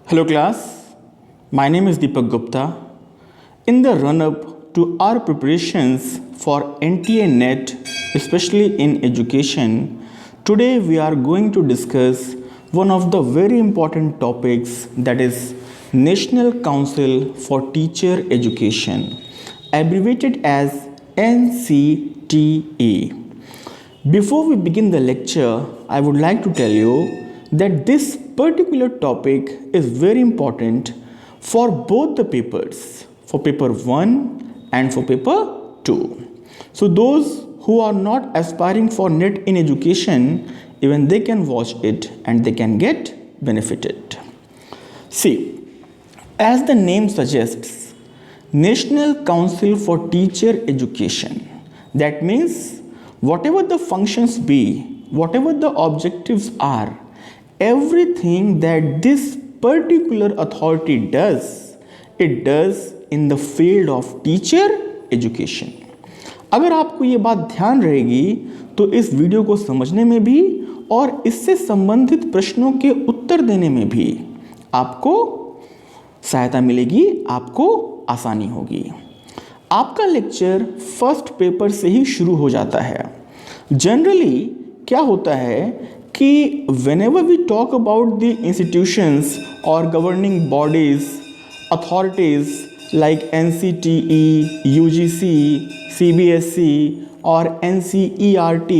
Hello class, my name is Deepak Gupta. In the run-up to our preparations for NTA NET, especially in education, today we are going to discuss one of the very important topics, that is National Council for Teacher Education, abbreviated as NCTE. Before we begin the lecture, I would like to tell you that this particular topic is very important for both the papers, for paper 1 and for paper 2. So those who are not aspiring for NET in education, even they can watch it and they can get benefited. See, as the name suggests, National Council for Teacher Education, that means whatever the functions be, whatever the objectives are, everything that this particular authority does, it does in the field of teacher education. अगर आपको ये बात ध्यान रहेगी तो इस video को समझने में भी और इससे संबंधित प्रश्नों के उत्तर देने में भी आपको सहायता मिलेगी, आपको आसानी होगी। आपका लेक्चर फर्स्ट पेपर से ही शुरू हो जाता है। जनरली क्या होता है कि whenever we talk about the institutions or governing bodies, authorities like NCTE, UGC, CBSE or NCERT,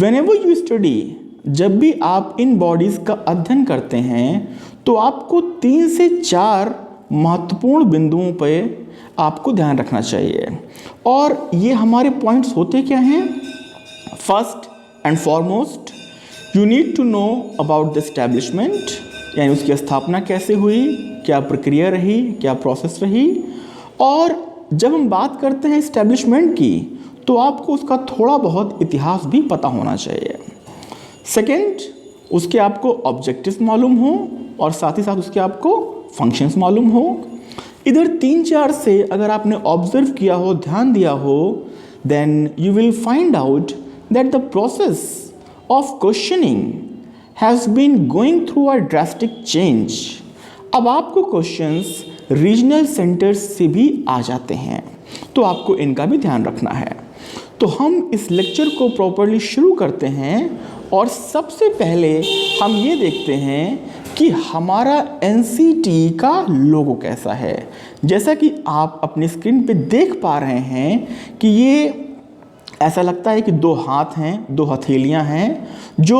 whenever you study, जब भी आप इन बॉडीज़ का अध्ययन करते हैं तो आपको 3 से 4 महत्वपूर्ण बिंदुओं पे आपको ध्यान रखना चाहिए। और ये हमारे पॉइंट्स होते क्या हैं? First and foremost, you need to know about the establishment, यानी उसकी स्थापना कैसे हुई, क्या प्रक्रिया रही, क्या प्रोसेस रही। और जब हम बात करते हैं एस्टैब्लिशमेंट की तो आपको उसका थोड़ा बहुत इतिहास भी पता होना चाहिए। सेकंड, उसके आपको ऑब्जेक्टिव्स मालूम हो और साथ ही साथ उसके आपको फंक्शंस मालूम हो। इधर 3-4 से अगर आपने ऑब्जर्व किया हो, ध्यान दिया हो, then you will find out that the process of questioning has been going through a drastic change. अब आपको क्वेश्चंस रीजनल सेंटर्स से भी आ जाते हैं, तो आपको इनका भी ध्यान रखना है। तो हम इस लेक्चर को प्रॉपर्ली शुरू करते हैं और सबसे पहले हम ये देखते हैं कि हमारा NCTE का लोगो कैसा है। जैसा कि आप अपनी स्क्रीन पे देख पा रहे हैं कि ये ऐसा लगता है कि 2 हाथ हैं, 2 हथेलियां हैं जो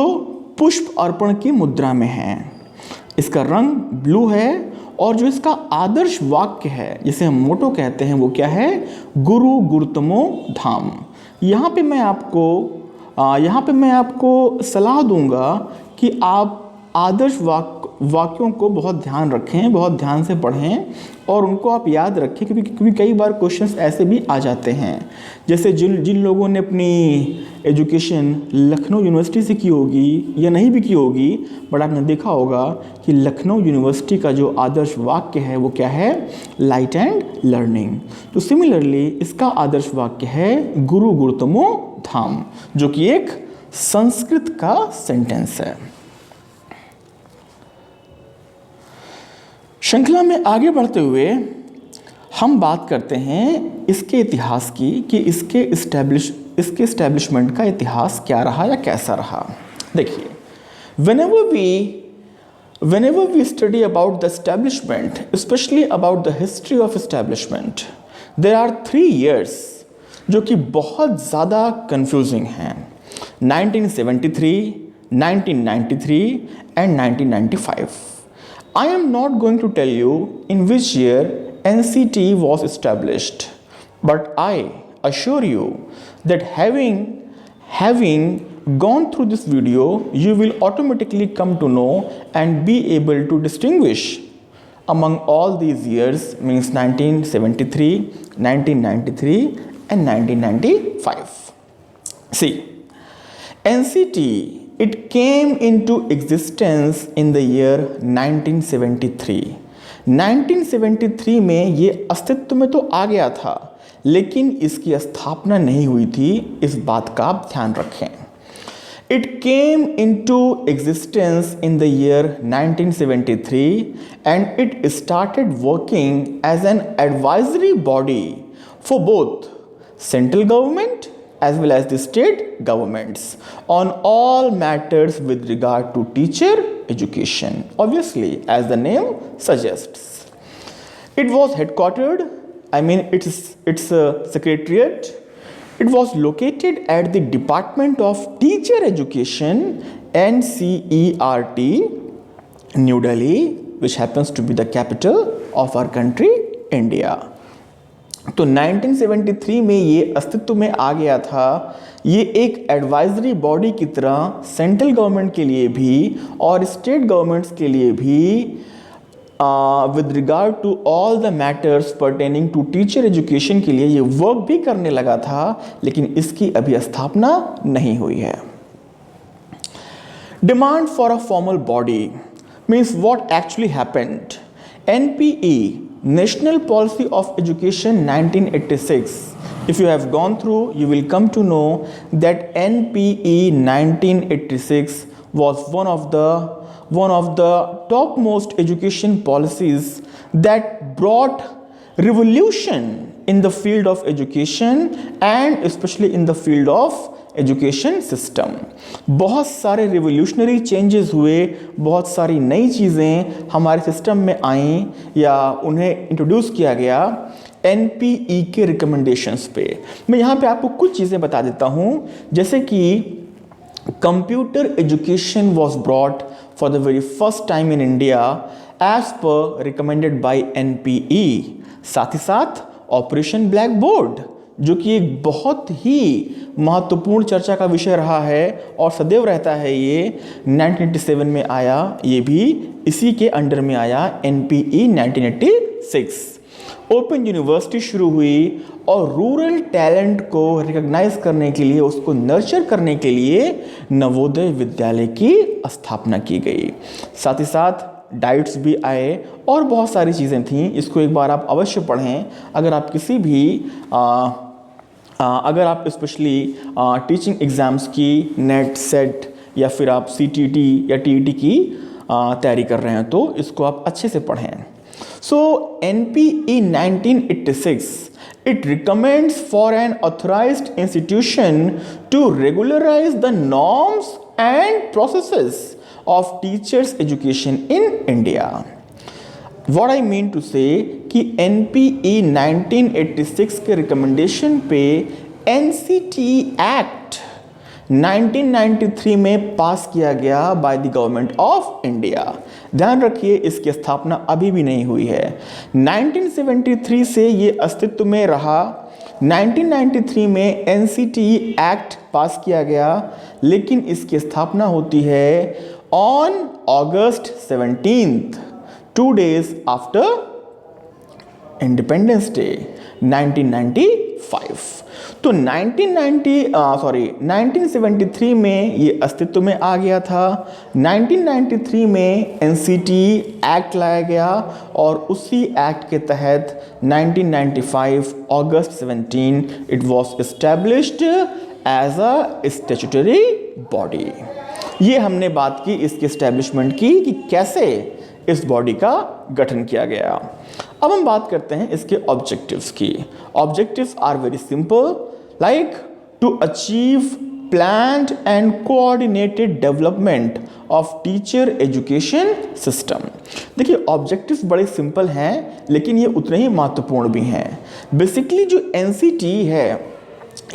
पुष्प अर्पण की मुद्रा में हैं। इसका रंग ब्लू है और जो इसका आदर्श वाक्य है, जिसे हम मोटो कहते हैं, वो क्या है? गुरु गुरुतमो धाम। यहाँ पे मैं आपको सलाह दूंगा कि आप आदर्श वाक्यों को बहुत ध्यान रखें, बहुत ध्यान से पढ़ें और उनको आप याद रखें, क्योंकि कई बार क्वेश्चंस ऐसे भी आ जाते हैं। जैसे जिन लोगों ने अपनी एजुकेशन लखनऊ यूनिवर्सिटी से की होगी या नहीं भी की होगी, बट आपने देखा होगा कि लखनऊ यूनिवर्सिटी का जो आदर्श वाक्य है वो क्या है? Light and learning. तो सिमिलरली इसका आदर्श वाक्य है गुरु गुरुतमो धाम, जो कि एक संस्कृत का सेंटेंस है। श्रृंखला में आगे बढ़ते हुए हम बात करते हैं इसके इतिहास की, कि इसके एस्टैब्लिशमेंट का इतिहास क्या रहा या कैसा रहा। देखिए, whenever we study about the establishment, especially about the history of establishment, there are 3 years जो कि बहुत ज़्यादा confusing हैं: 1973, 1993 and 1995. I am not going to tell you in which year NCTE was established, but I assure you that having gone through this video, you will automatically come to know and be able to distinguish among all these years, means 1973, 1993 and 1995. See, NCTE, it came into existence in the year 1973. 1973 में ये अस्तित्व में तो आ गया था, लेकिन इसकी स्थापना नहीं हुई थी। इस बात का आप ध्यान रखें। It came into existence in the year 1973 and it started working as an advisory body for both central government as well as the state governments on all matters with regard to teacher education. Obviously, as the name suggests, it was headquartered, its secretariat. It was located at the Department of Teacher Education, NCERT, New Delhi, which happens to be the capital of our country, India. तो 1973 में ये अस्तित्व में आ गया था। ये एक advisory body की तरह सेंट्रल गवर्नमेंट के लिए भी और स्टेट गवर्नमेंट्स के लिए भी with regard to all the matters pertaining to teacher education के लिए ये वर्क भी करने लगा था, लेकिन इसकी अभी स्थापना नहीं हुई है। Demand for a formal body means what actually happened. NPE, National Policy of Education 1986. If you have gone through, you will come to know that NPE 1986 was one of the topmost education policies that brought revolution in the field of education and especially in the field of education system. बहुत सारे revolutionary changes हुए, बहुत सारी नई चीज़ें हमारे system में आईं या उन्हें इंट्रोड्यूस किया गया एनपीई के रिकमेंडेशंस पे। मैं यहाँ पे आपको कुछ चीज़ें बता देता हूँ, जैसे कि computer education was brought for the very first time in India as per recommended by NPE. साथ ही साथ ऑपरेशन ब्लैक बोर्ड, जो कि एक बहुत ही महत्वपूर्ण चर्चा का विषय रहा है और सदैव रहता है, ये 1987 में आया, ये भी इसी के अंडर में आया, एनपीई 1986। ओपन यूनिवर्सिटी शुरू हुई और रूरल टैलेंट को रिकॉग्नाइज करने के लिए, उसको नर्चर करने के लिए नवोदय विद्यालय की स्थापना की गई। साथ ही साथ डाइट्स भी आए और बहुत सारी चीज़ें थीं। इसको एक बार आप अवश्य पढ़ें। अगर आप किसी भी अगर आप स्पेशली टीचिंग एग्ज़ाम्स की नेट सेट या फिर आप सीटीटी या टीईटी की तैयारी कर रहे हैं तो इसको आप अच्छे से पढ़ें। सो NPE 1986 it recommends for an authorized institution to regularize the norms and processes of teachers education in India. What I mean to say कि NPE 1986 के रिकमेंडेशन पे NCTE Act 1993 में पास किया गया by the government of India. ध्यान रखिए, इसकी स्थापना अभी भी नहीं हुई है। 1973 से ये अस्तित्व में रहा। 1993 में NCTE Act पास किया गया, लेकिन इसकी स्थापना होती है on August 17th, 2 days after Independence Day 1995। तो 1973 में ये अस्तित्व में आ गया था। 1993 में NCTE एक्ट लाया गया और उसी एक्ट के तहत 1995 August 17 it was established as a statutory body. ये हमने बात की इसके एस्टैब्लिशमेंट की कि कैसे इस बॉडी का गठन किया गया। अब हम बात करते हैं इसके ऑब्जेक्टिव्स की। Objectives are very simple, like to achieve planned and coordinated development of teacher education system. देखिए, ऑब्जेक्टिव्स बड़े सिंपल हैं लेकिन ये उतने ही महत्वपूर्ण भी हैं। बेसिकली जो NCTE है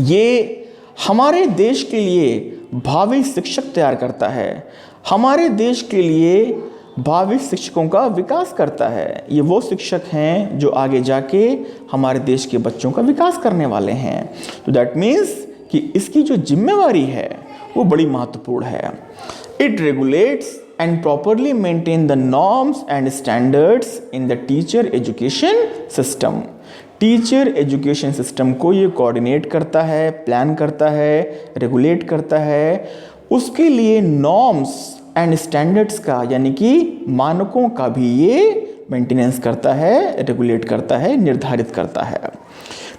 ये हमारे देश के लिए भावी शिक्षक तैयार करता है, हमारे देश के लिए भावी शिक्षकों का विकास करता है। ये वो शिक्षक हैं जो आगे जाके हमारे देश के बच्चों का विकास करने वाले हैं। तो दैट मीन्स कि इसकी जो जिम्मेवारी है वो बड़ी महत्वपूर्ण है। It regulates and properly maintain the norms and standards in the teacher education system. Teacher education system को ये कोऑर्डिनेट करता है, प्लान करता है, रेगुलेट करता है। उसके लिए नॉर्म्स एंड स्टैंडर्ड्स का, यानी कि मानकों का भी ये मेंटेनेंस करता है, रेगुलेट करता है, निर्धारित करता है।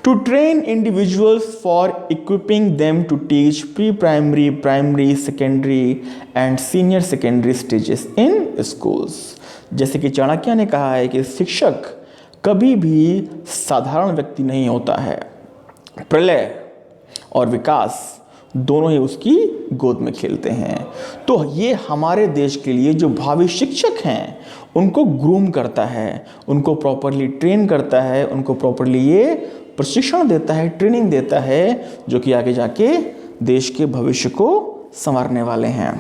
to train individuals for equipping them to teach pre-primary, primary, secondary and senior secondary stages in schools। जैसे कि चाणक्य ने कहा है कि शिक्षक कभी भी साधारण व्यक्ति नहीं होता है, प्रलय और विकास दोनों ही उसकी गोद में खेलते हैं। तो ये हमारे देश के लिए जो भावी शिक्षक हैं उनको ग्रूम करता है, उनको प्रॉपरली ट्रेन करता है, उनको प्रॉपरली ये प्रशिक्षण देता है, ट्रेनिंग देता है, जो कि आगे जाके देश के भविष्य को संवारने वाले हैं।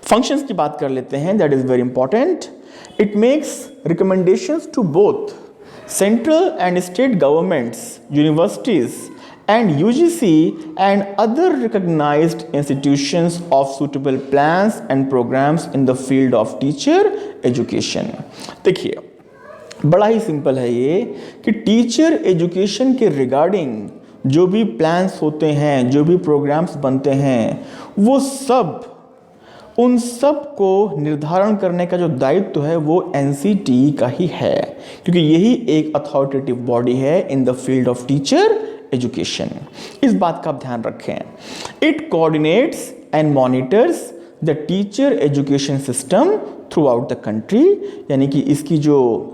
फंक्शंस की बात कर लेते हैं, that is very important. It makes recommendations to both central and state governments, universities and UGC and other recognized institutions of suitable plans and programs in the field of teacher education। देखिए बड़ा ही simple है ये कि teacher education के regarding जो भी plans होते हैं, जो भी प्रोग्राम्स बनते हैं, वो सब उन सब को निर्धारण करने का जो दायित्व है वो NCTE का ही है, क्योंकि यही एक अथॉरिटेटिव बॉडी है in the field of teacher education. इस बात का आप ध्यान रखें। It coordinates and monitors the teacher education system through out the country, यानी कि इसकी जो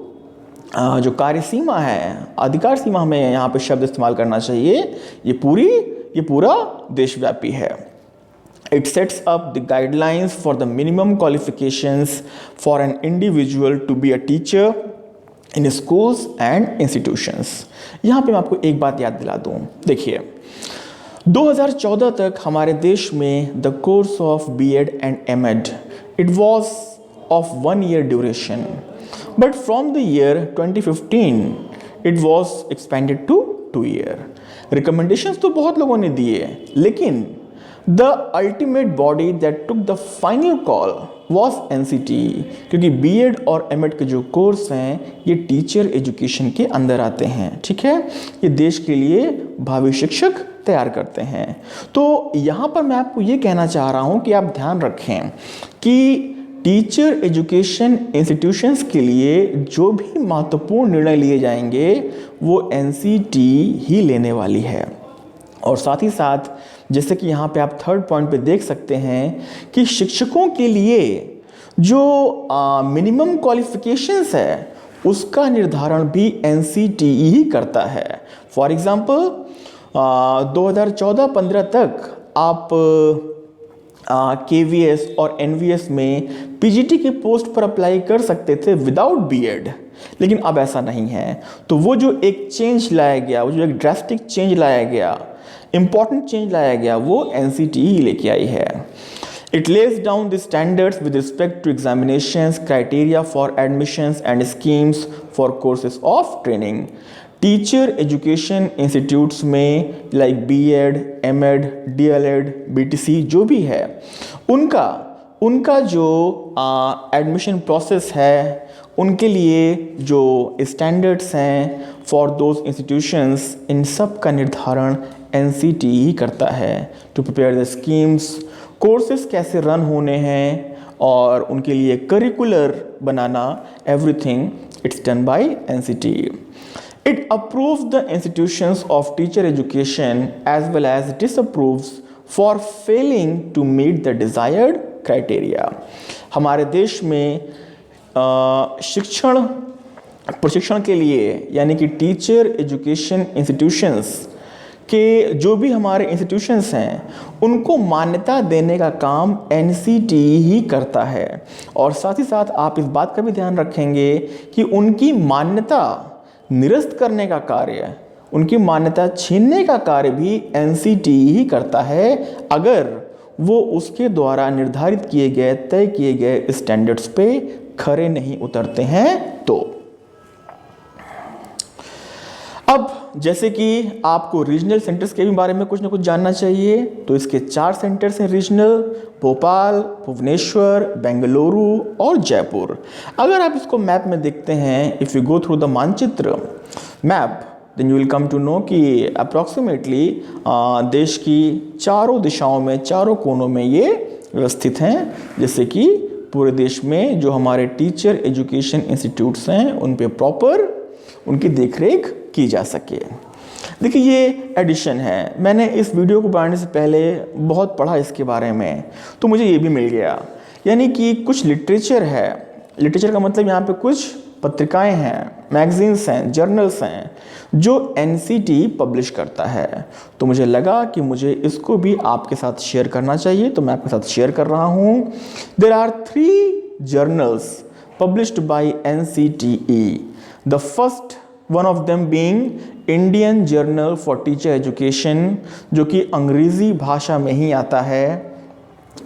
कार्य सीमा है, अधिकार सीमा हमें यहाँ पे शब्द इस्तेमाल करना चाहिए, ये पूरा देशव्यापी है। It sets up the guidelines for the minimum qualifications for an individual to be a teacher in schools and institutions। यहाँ पे मैं आपको एक बात याद दिला दूँ, देखिए 2014 तक हमारे देश में the course of BEd and MAd it was of 1 year duration, but from the year 2015 it was expanded to 2 year। Recommendations तो बहुत लोगों ने दिए, लेकिन the ultimate body that took the final call was NCTE, क्योंकि BEd और MAd के जो कोर्स हैं ये टीचर एजुकेशन के अंदर आते हैं, ठीक है। ये देश के लिए भावी शिक्षक तैयार करते हैं। तो यहाँ पर मैं आपको ये कहना चाह रहा हूँ कि आप ध्यान रखें कि टीचर एजुकेशन इंस्टीट्यूशंस के लिए जो भी महत्वपूर्ण निर्णय लिए जाएंगे वो NCTE ही लेने वाली है। और साथ ही साथ जैसे कि यहाँ पे आप थर्ड पॉइंट पे देख सकते हैं कि शिक्षकों के लिए जो मिनिमम क्वालिफिकेशंस है उसका निर्धारण भी NCTE ही करता है। फॉर एग्जांपल 2014-15 तक आप KVS और NVS में PGT की पोस्ट पर अप्लाई कर सकते थे विदाउट BEd, लेकिन अब ऐसा नहीं है। तो वो जो एक चेंज लाया गया, वो जो एक ड्रास्टिक चेंज लाया गया, इंपॉर्टेंट चेंज लाया गया, वो NCTE लेके आई है। It lays down the standards with respect to examinations, criteria for admissions and schemes for courses of training। Teacher education institutes में like BEd, MAd, DLEd, BTC जो भी है उनका जो एडमिशन प्रोसेस है, उनके लिए जो स्टैंडर्ड्स हैं फॉर दोज इंस्टीट्यूशंस, इन सब का निर्धारण NCTE करता है। To prepare the schemes, courses कैसे रन होने हैं और उनके लिए करिकुलर बनाना, everything it's done by NCTE। It approves the institutions of teacher education as well as disapproves for failing to meet the desired criteria। हमारे देश में प्रशिक्षण के लिए यानी कि टीचर एजुकेशन इंस्टीट्यूशंस के जो भी हमारे इंस्टीट्यूशंस हैं उनको मान्यता देने का काम NCTE ही करता है। और साथ ही साथ आप इस बात का भी ध्यान रखेंगे कि उनकी मान्यता निरस्त करने का कार्य, उनकी मान्यता छीनने का कार्य भी NCTE ही करता है, अगर वो उसके द्वारा निर्धारित किए गए, तय किए गए स्टैंडर्ड्स पे खरे नहीं उतरते हैं। तो अब जैसे कि आपको रीजनल सेंटर्स के भी बारे में कुछ ना कुछ जानना चाहिए, तो इसके 4 सेंटर्स हैं रीजनल: भोपाल, भुवनेश्वर, बेंगलुरु और जयपुर। अगर आप इसको मैप में देखते हैं, if you go through the मानचित्र map, then you will come to know कि अप्रॉक्सीमेटली देश की चारों दिशाओं में, चारों कोनों में ये व्यवस्थित हैं, जैसे कि पूरे देश में जो हमारे टीचर एजुकेशन इंस्टीट्यूट्स हैं उन पे प्रॉपर उनकी देखरेख की जा सके। देखिए ये एडिशन है, मैंने इस वीडियो को बनाने से पहले बहुत पढ़ा इसके बारे में, तो मुझे ये भी मिल गया। यानी कि कुछ लिटरेचर है, लिटरेचर का मतलब यहाँ पे कुछ पत्रिकाएं हैं, मैगजीन्स हैं, जर्नल्स हैं जो NCT पब्लिश करता है। तो मुझे लगा कि मुझे इसको भी आपके साथ शेयर करना चाहिए, तो मैं आपके साथ शेयर कर रहा हूँ। There are 3 journals published by NCTE। The first one of them being Indian journal for teacher education, जो कि अंग्रेज़ी भाषा में ही आता है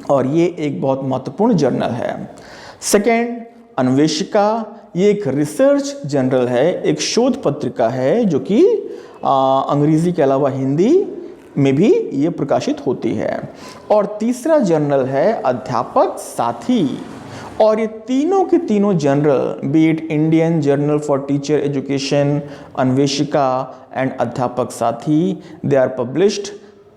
और ये एक बहुत महत्वपूर्ण जर्नल है। सेकेंड, अन्वेषिका, ये एक रिसर्च जर्नल है, एक शोध पत्रिका है जो कि अंग्रेज़ी के अलावा हिंदी में भी ये प्रकाशित होती है। और तीसरा जर्नल है अध्यापक साथी। और ये तीनों के तीनों journal, be it Indian journal for teacher education, Anveshika and Adhyapak Sathi, they are published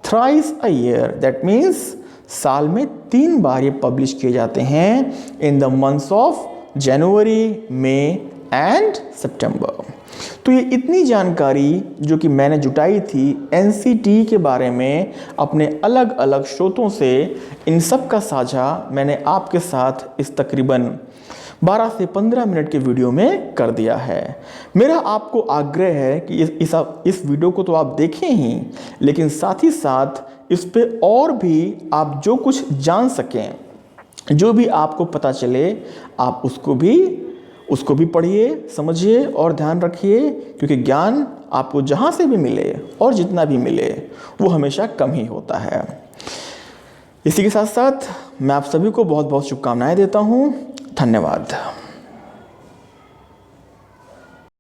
thrice a year. That means साल में 3 बार ये पब्लिश किए जाते हैं, in the months of January, May and September. तो ये इतनी जानकारी जो कि मैंने जुटाई थी NCT के बारे में अपने अलग अलग स्रोतों से, इन सब का साझा मैंने आपके साथ इस तकरीबन 12 से 15 मिनट के वीडियो में कर दिया है। मेरा आपको आग्रह है कि इस वीडियो को तो आप देखें ही, लेकिन साथ ही साथ इस पे और भी आप जो कुछ जान सकें, जो भी आपको पता चले, आप उसको भी पढ़िए, समझिए और ध्यान रखिए, क्योंकि ज्ञान आपको जहाँ से भी मिले और जितना भी मिले वो हमेशा कम ही होता है। इसी के साथ साथ मैं आप सभी को बहुत बहुत शुभकामनाएं देता हूँ। धन्यवाद।